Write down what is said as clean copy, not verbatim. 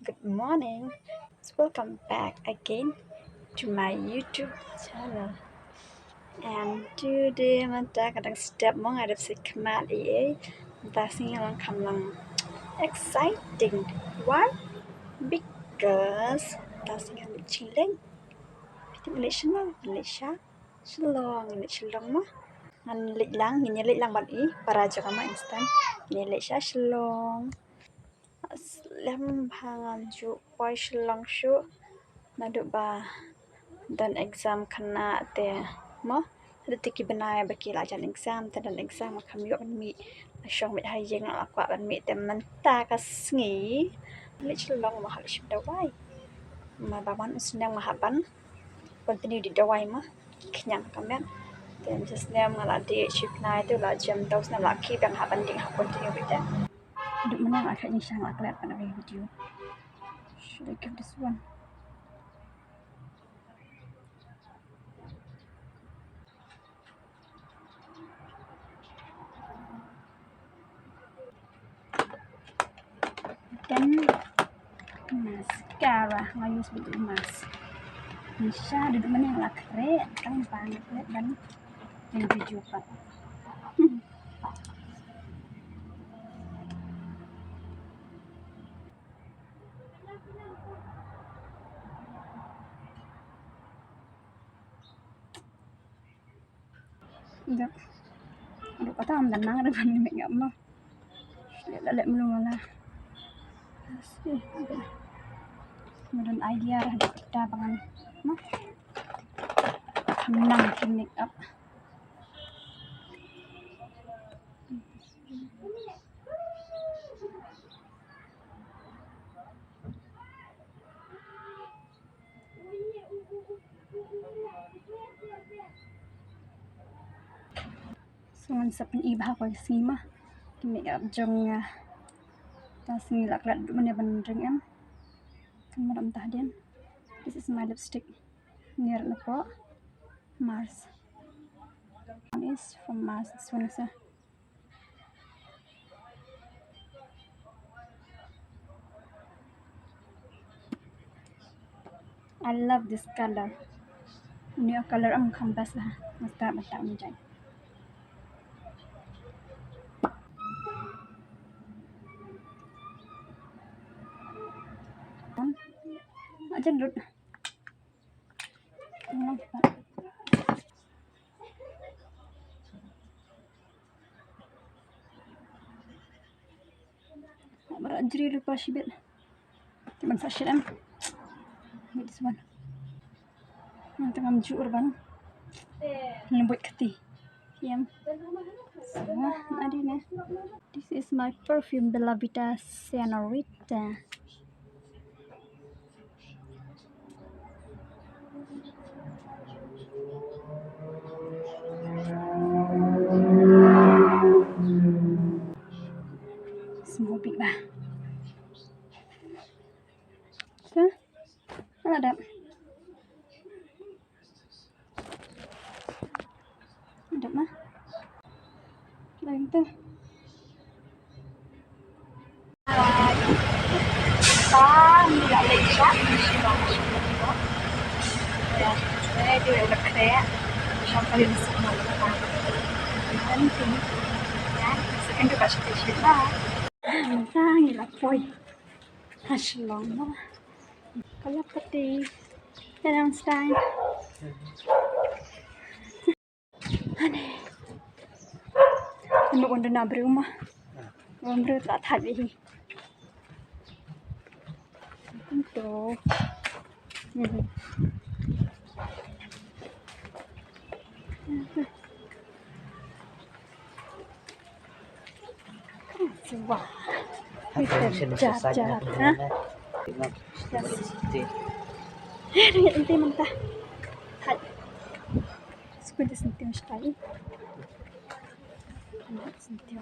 good morning. Welcome back again to my YouTube channel. And today manta kadang step mo ngadap si kemat manta singalang kamlang exciting. Why? Because manta singalang chilling. Kita Malaysia, Shillong mo. Ngan lit lang, lit lang ban para jaga ma instan. Malaysia Shillong. Lem hangan ju poi Shillong shu. Nadu ba dan exam kena te mo ada tiki benai baki lajan exam te dan exam kam yo mi syong mi hai jeng akwa ban mi te menta kas ngi le chlong ma hal shim dawai ma baman usnang mahaban continue di dawai ma kenyang kamen te just nem ngala di ship nai tu la jam daus na laki bang haban ding ha continue with them duk menang akhirnya syang aklat pada video should I give this one. Then mascara, I use with the mask. Nisha duduk mana yang lah keren, kan banget dan yang video pak. Enggak, aduh kata am dan nang ada ban ni enggak mah. Lihat belum lah. Sih, kemudian idea ada kita bangan, mah. Menang ke make up. Sungan sapin iba ko si mah. Make up jong tas ngilak-lak mana bandring em. Kemudian entah dia. This is my lipstick near Nepal. Mars. One is from Mars. This one is a I love this color. Ini color ang kambas lah. Mata menjadi. Aja dulu. Berajri lupa sibet. Cuman sashiran. This one. Nanti ngamju urban. Lembut keti. Yam. Ada ni. This is my perfume Bella Vita Senorita. Semua big bah. Tuh, ada. Ada mah. Lain tuh. Nggak lecak. Ya, saya juga udah kayak sampai di sana. Dan sini, ya, sekarang juga sedikit lah. Nah, gila boy. Shillong lah. Kalau peti, dalam style. Aneh. Untuk anda nak berumah, orang tak tahu. Untuk. Wah, itu jahat, ha? Ini mentah. Hai, sekolah sentiu sekali. Sentiu.